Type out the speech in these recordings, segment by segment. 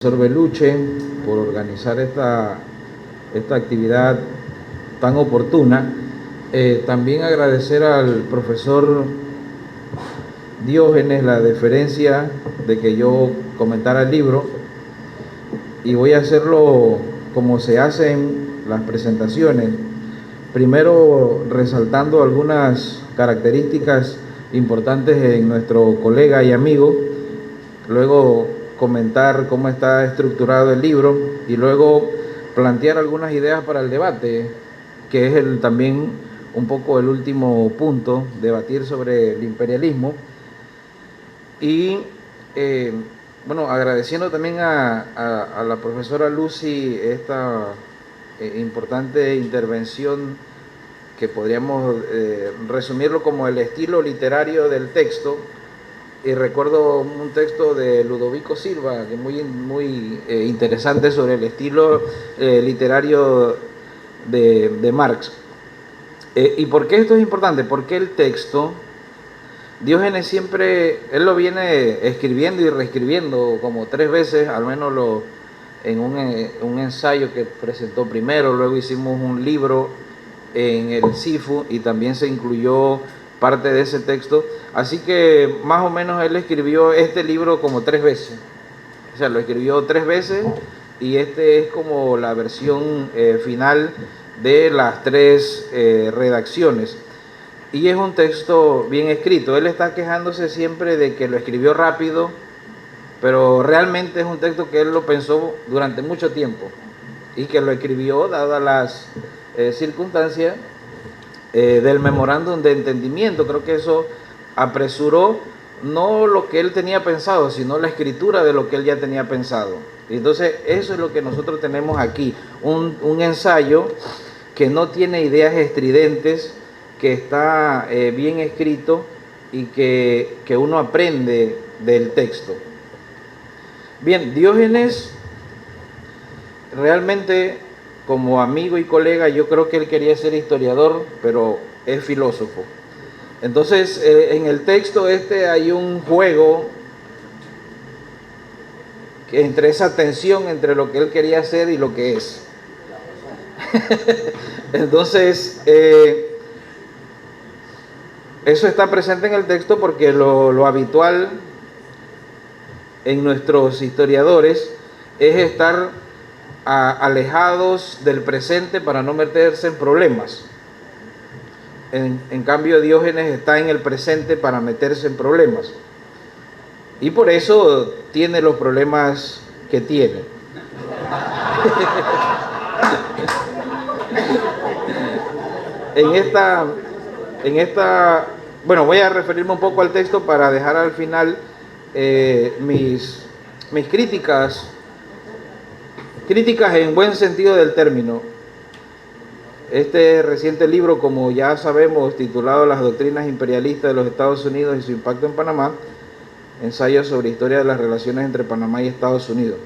Profesor Beluche por organizar esta actividad tan oportuna. También agradecer al profesor Diógenes la deferencia de que yo comentara el libro, y voy a hacerlo como se hacen las presentaciones, primero resaltando algunas características importantes en nuestro colega y amigo, luego comentar cómo está estructurado el libro y luego plantear algunas ideas para el debate, que es también un poco el último punto, debatir sobre el imperialismo. Y bueno, agradeciendo también a la profesora Lucy esta importante intervención, que podríamos resumirlo como el estilo literario del texto. Y recuerdo un texto de Ludovico Silva, que es muy interesante, sobre el estilo literario de Marx. ¿Y por qué esto es importante? Porque el texto, Diógenes siempre, él lo viene escribiendo y reescribiendo como 3 veces, al menos en un ensayo que presentó primero, luego hicimos un libro en el CIFU y también se incluyó parte de ese texto. Así que más o menos él escribió este libro como 3 veces. O sea, lo escribió 3 veces y este es como la versión final de las 3 redacciones. Y es un texto bien escrito. Él está quejándose siempre de que lo escribió rápido, pero realmente es un texto que él lo pensó durante mucho tiempo y que lo escribió dadas las circunstancias del memorándum de entendimiento. Creo que eso apresuró no lo que él tenía pensado, sino la escritura de lo que él ya tenía pensado. Entonces eso es lo que nosotros tenemos aquí, un ensayo que no tiene ideas estridentes, que está bien escrito y que uno aprende del texto. Bien, Diógenes realmente, como amigo y colega, yo creo que él quería ser historiador, pero es filósofo. Entonces, en el texto hay un juego entre esa tensión entre lo que él quería hacer y lo que es. Entonces, eso está presente en el texto porque lo habitual en nuestros historiadores es estar alejados del presente para no meterse en problemas. En cambio, Diógenes está en el presente para meterse en problemas. Y por eso tiene los problemas que tiene. en esta, bueno, voy a referirme un poco al texto para dejar al final mis críticas en buen sentido del término. Este reciente libro, como ya sabemos, titulado Las doctrinas imperialistas de los Estados Unidos y su impacto en Panamá, ensayo sobre historia de las relaciones entre Panamá y Estados Unidos.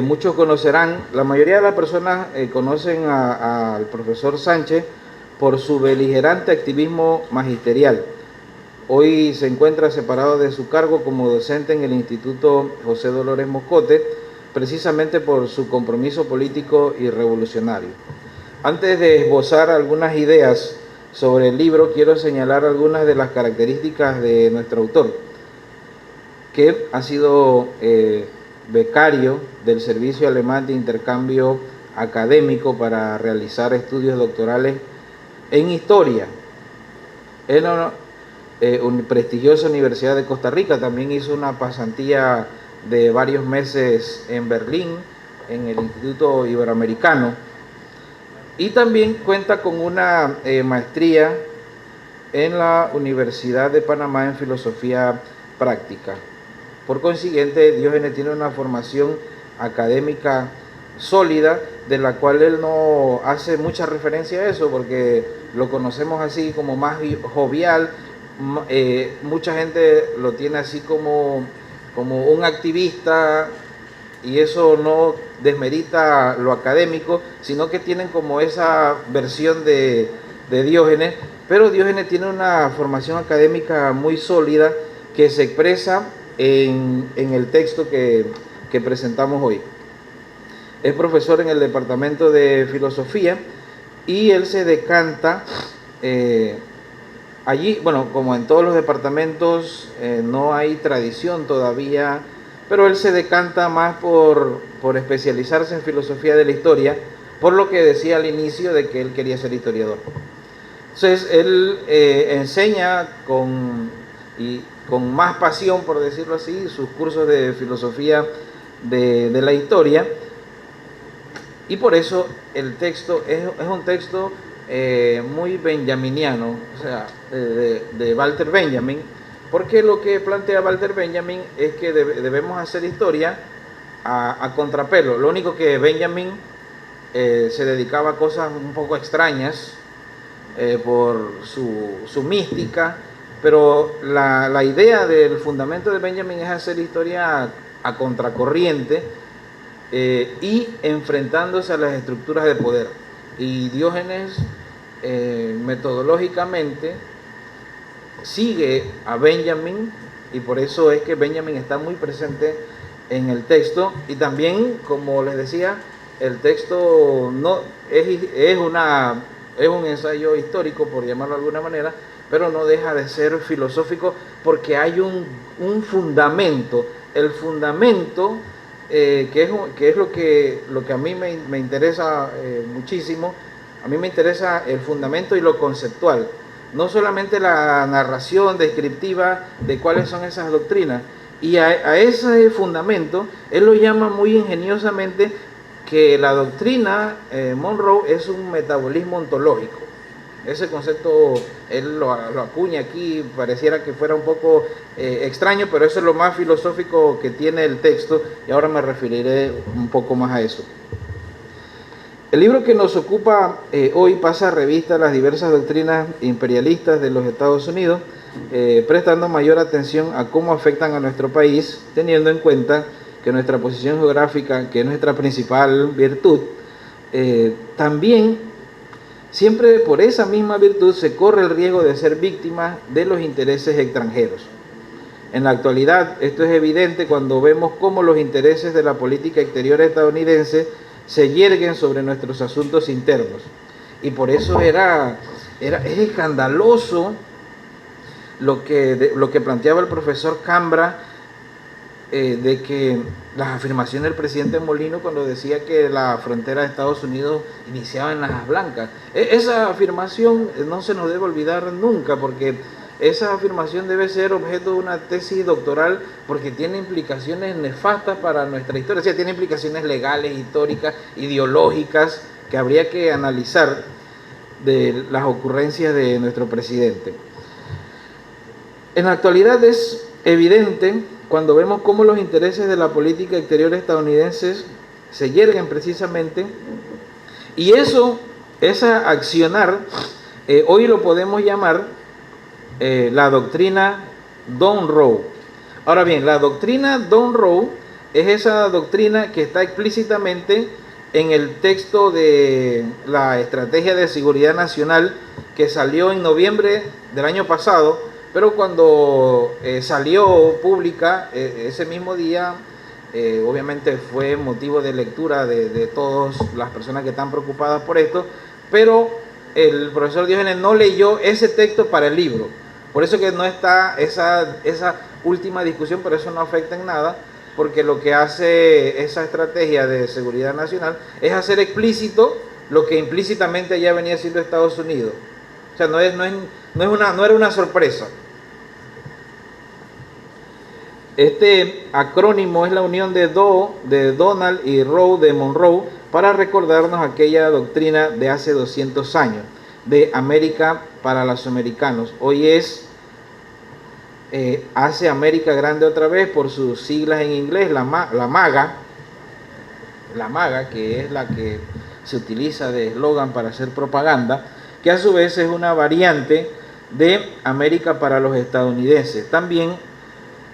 Muchos conocerán, la mayoría de las personas conocen al profesor Sánchez por su beligerante activismo magisterial. Hoy se encuentra separado de su cargo como docente en el Instituto José Dolores Moscote, precisamente por su compromiso político y revolucionario. Antes de esbozar algunas ideas sobre el libro, quiero señalar algunas de las características de nuestro autor, que ha sido becario del Servicio Alemán de Intercambio Académico para realizar estudios doctorales en historia en una prestigiosa Universidad de Costa Rica. También hizo una pasantía de varios meses en Berlín, en el Instituto Iberoamericano, y también cuenta con una maestría en la Universidad de Panamá en Filosofía Práctica. Por consiguiente, Diógenes tiene una formación académica sólida, de la cual él no hace mucha referencia a eso, porque lo conocemos así como más jovial. Mucha gente lo tiene así como un activista, y eso no desmerita lo académico, sino que tienen como esa versión de Diógenes. Pero Diógenes tiene una formación académica muy sólida que se expresa en el texto que que presentamos hoy. Es profesor en el Departamento de Filosofía y él se decanta allí, bueno, como en todos los departamentos no hay tradición todavía, pero él se decanta más por especializarse en filosofía de la historia, por lo que decía al inicio de que él quería ser historiador. Entonces él enseña con más pasión, por decirlo así, sus cursos de filosofía de la historia, y por eso el texto es un texto muy benjaminiano, o sea, de Walter Benjamin, porque lo que plantea Walter Benjamin es que debemos hacer historia a contrapelo. Lo único que Benjamin se dedicaba a cosas un poco extrañas por su mística, pero la idea del fundamento de Benjamin es hacer historia a contracorriente y enfrentándose a las estructuras de poder. Y Diógenes metodológicamente sigue a Benjamin, y por eso es que Benjamin está muy presente en el texto. Y también, como les decía, el texto no es un ensayo histórico, por llamarlo de alguna manera, pero no deja de ser filosófico, porque hay un fundamento. El fundamento que es lo que a mí me interesa muchísimo. A mí me interesa el fundamento y lo conceptual, no solamente la narración descriptiva de cuáles son esas doctrinas. Y a ese fundamento él lo llama muy ingeniosamente que la doctrina Monroe es un metabolismo ontológico. Ese concepto él lo acuña aquí, pareciera que fuera un poco extraño, pero eso es lo más filosófico que tiene el texto, y ahora me referiré un poco más a eso. El libro que nos ocupa hoy pasa revista a las diversas doctrinas imperialistas de los Estados Unidos, prestando mayor atención a cómo afectan a nuestro país, teniendo en cuenta que nuestra posición geográfica, que es nuestra principal virtud, también siempre por esa misma virtud se corre el riesgo de ser víctima de los intereses extranjeros. En la actualidad esto es evidente cuando vemos cómo los intereses de la política exterior estadounidense se yerguen sobre nuestros asuntos internos. Y por eso es escandaloso lo que planteaba el profesor Cambra, de que las afirmaciones del presidente Molino cuando decía que la frontera de Estados Unidos iniciaba en Lajas Blancas. Esa afirmación no se nos debe olvidar nunca, porque esa afirmación debe ser objeto de una tesis doctoral, porque tiene implicaciones nefastas para nuestra historia. O sea, tiene implicaciones legales, históricas, ideológicas, que habría que analizar de las ocurrencias de nuestro presidente. En la actualidad es evidente cuando vemos cómo los intereses de la política exterior estadounidenses se yerguen precisamente, y esa accionar, hoy lo podemos llamar la doctrina Monroe. Ahora bien, la doctrina Monroe es esa doctrina que está explícitamente en el texto de la Estrategia de Seguridad Nacional, que salió en noviembre del año pasado, pero cuando salió pública ese mismo día, obviamente fue motivo de lectura de todas las personas que están preocupadas por esto, pero el profesor Diógenes no leyó ese texto para el libro. Por eso que no está esa última discusión, pero eso no afecta en nada, porque lo que hace esa estrategia de seguridad nacional es hacer explícito lo que implícitamente ya venía siendo Estados Unidos. O sea, no era una sorpresa. Este acrónimo es la unión de Donald y Roe de Monroe para recordarnos aquella doctrina de hace 200 años, de América para los americanos. Hoy hace América grande otra vez, por sus siglas en inglés, la MAGA, que es la que se utiliza de eslogan para hacer propaganda, que a su vez es una variante de América para los estadounidenses. También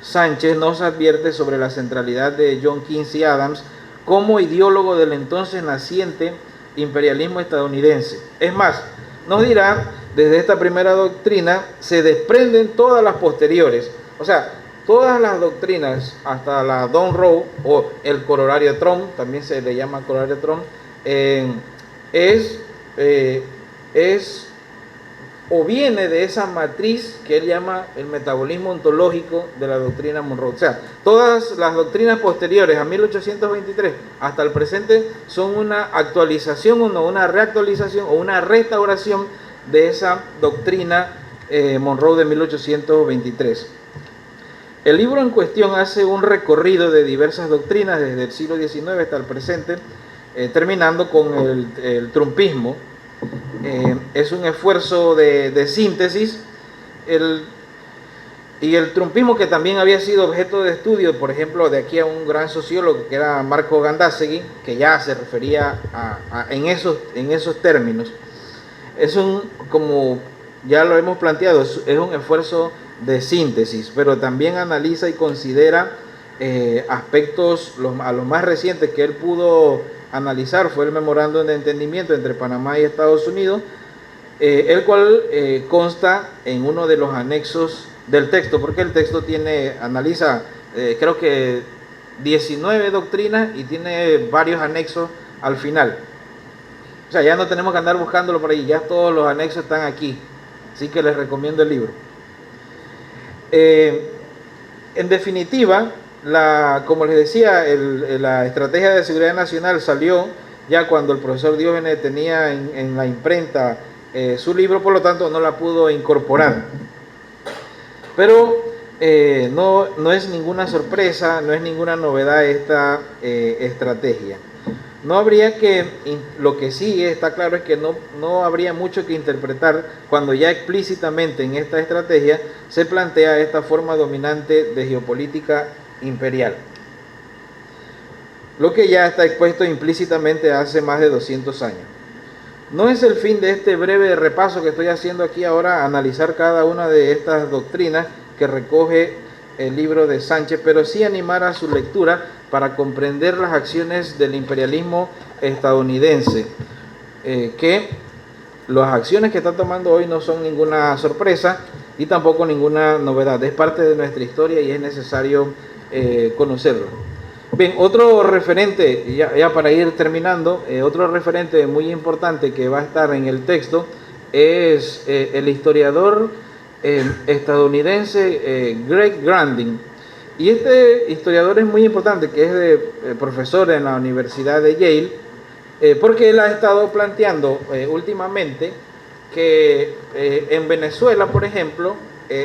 Sánchez nos advierte sobre la centralidad de John Quincy Adams como ideólogo del entonces naciente imperialismo estadounidense. Es más, nos dirá, desde esta primera doctrina se desprenden todas las posteriores. O sea, todas las doctrinas, hasta la Don Rowe o el corolario de Trump, también se le llama corolario de Trump, es o viene de esa matriz que él llama el metabolismo ontológico de la doctrina Monroe. O sea, todas las doctrinas posteriores a 1823 hasta el presente son una actualización o no, una reactualización o una restauración de esa doctrina Monroe de 1823. El libro en cuestión hace un recorrido de diversas doctrinas desde el siglo XIX hasta el presente, terminando con el trumpismo. Es un esfuerzo de síntesis, y el trumpismo, que también había sido objeto de estudio, por ejemplo, de aquí a un gran sociólogo que era Marco Gandásegui, que ya se refería en esos términos. Como ya lo hemos planteado, es un esfuerzo de síntesis, pero también analiza y considera aspectos, a los más recientes que él pudo analizar fue el memorándum de entendimiento entre Panamá y Estados Unidos, el cual consta en uno de los anexos del texto, porque el texto analiza creo que 19 doctrinas y tiene varios anexos al final. O sea, ya no tenemos que andar buscándolo por ahí, ya todos los anexos están aquí, así que les recomiendo el libro. En definitiva, como les decía, la estrategia de seguridad nacional salió ya cuando el profesor Diógenes tenía en la imprenta su libro, por lo tanto no la pudo incorporar. Pero no es ninguna sorpresa, no es ninguna novedad esta estrategia. No habría lo que sí está claro es que no habría mucho que interpretar cuando ya explícitamente en esta estrategia se plantea esta forma dominante de geopolítica imperial, lo que ya está expuesto implícitamente hace más de 200 años. No es el fin de este breve repaso que estoy haciendo aquí ahora analizar cada una de estas doctrinas que recoge el libro de Sánchez, pero sí animar a su lectura para comprender las acciones del imperialismo estadounidense, que las acciones que está tomando hoy no son ninguna sorpresa y tampoco ninguna novedad, es parte de nuestra historia y es necesario conocerlo. Bien, otro referente, ya para ir terminando, otro referente muy importante que va a estar en el texto es el historiador estadounidense Greg Grandin. Y este historiador es muy importante, que es profesor en la Universidad de Yale, porque él ha estado planteando últimamente que en Venezuela, por ejemplo,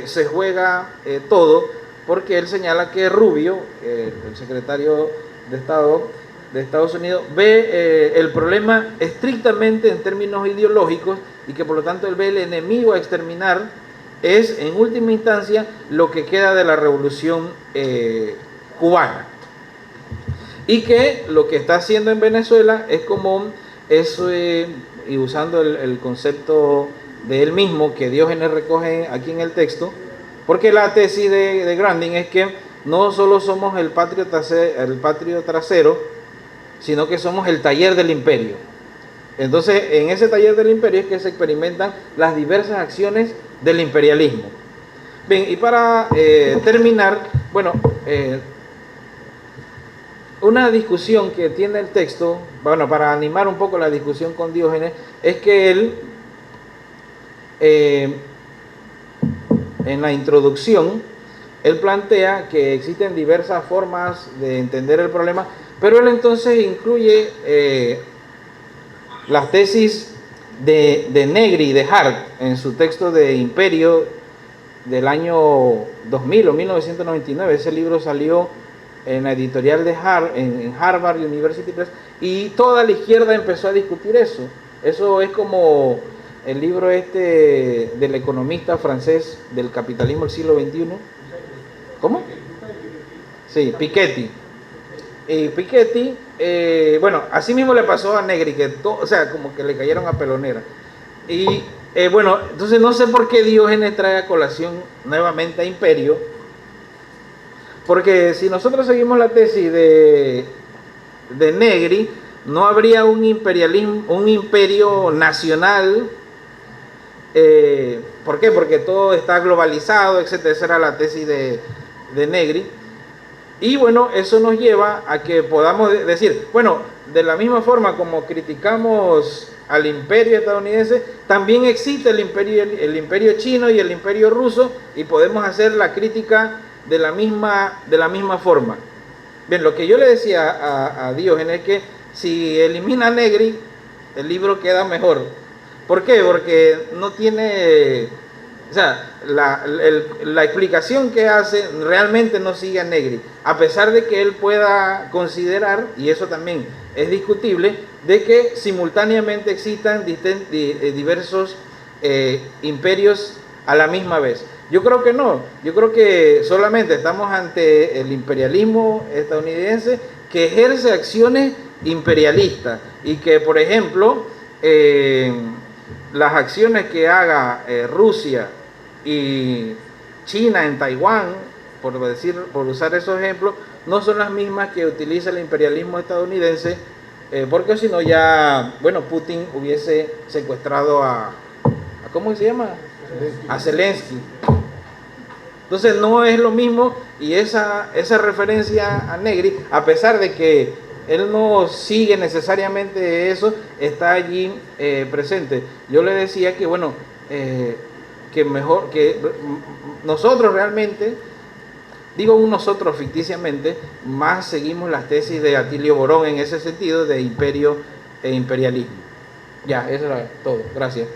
se juega todo, porque él señala que Rubio, el secretario de Estado de Estados Unidos, ve el problema estrictamente en términos ideológicos y que por lo tanto él ve el enemigo a exterminar es en última instancia lo que queda de la revolución cubana, y que lo que está haciendo en Venezuela es como eso, y usando el concepto de él mismo que Diógenes recoge aquí en el texto, porque la tesis de Grandin es que no solo somos el patrio trasero, sino que somos el taller del imperio. Entonces, en ese taller del imperio es que se experimentan las diversas acciones del imperialismo. Bien, y para terminar, bueno, una discusión que tiene el texto, bueno, para animar un poco la discusión con Diógenes, es que él, en la introducción, él plantea que existen diversas formas de entender el problema, pero él entonces incluye las tesis de Negri y de Hart en su texto de Imperio del año 2000 o 1999. Ese libro salió en la editorial de en Harvard University Press, y toda la izquierda empezó a discutir eso. Eso es como el libro del economista francés del capitalismo del siglo XXI. ¿Cómo? Sí, Piketty. Y Piketty, bueno, así mismo le pasó a Negri, que o sea, como que le cayeron a pelonera. Y bueno, entonces no sé por qué Diógenes trae a colación nuevamente a Imperio, porque si nosotros seguimos la tesis de Negri, no habría un imperialismo, un imperio nacional. ¿Por qué? Porque todo está globalizado, etcétera. Esa era la tesis de Negri. Y bueno, eso nos lleva a que podamos decir, bueno, de la misma forma como criticamos al imperio estadounidense, también existe el imperio chino y el imperio ruso, y podemos hacer la crítica de la misma forma. Bien, lo que yo le decía a Diógenes es que si elimina a Negri, el libro queda mejor. ¿Por qué? Porque no tiene, o sea, la explicación que hace realmente no sigue a Negri, a pesar de que él pueda considerar, y eso también es discutible, de que simultáneamente existan diversos imperios a la misma vez. Yo creo que no, yo creo que solamente estamos ante el imperialismo estadounidense que ejerce acciones imperialistas y que, por ejemplo, las acciones que haga Rusia y China en Taiwán, por usar esos ejemplos, no son las mismas que utiliza el imperialismo estadounidense, porque si no ya, bueno, Putin hubiese secuestrado a ¿cómo se llama? A Zelensky. Entonces no es lo mismo, y esa referencia a Negri, a pesar de que él no sigue necesariamente eso, está allí presente. Yo le decía que bueno, que mejor, que nosotros realmente, digo nosotros ficticiamente, más seguimos las tesis de Atilio Borón en ese sentido de imperio e imperialismo. Ya, eso era todo. Gracias.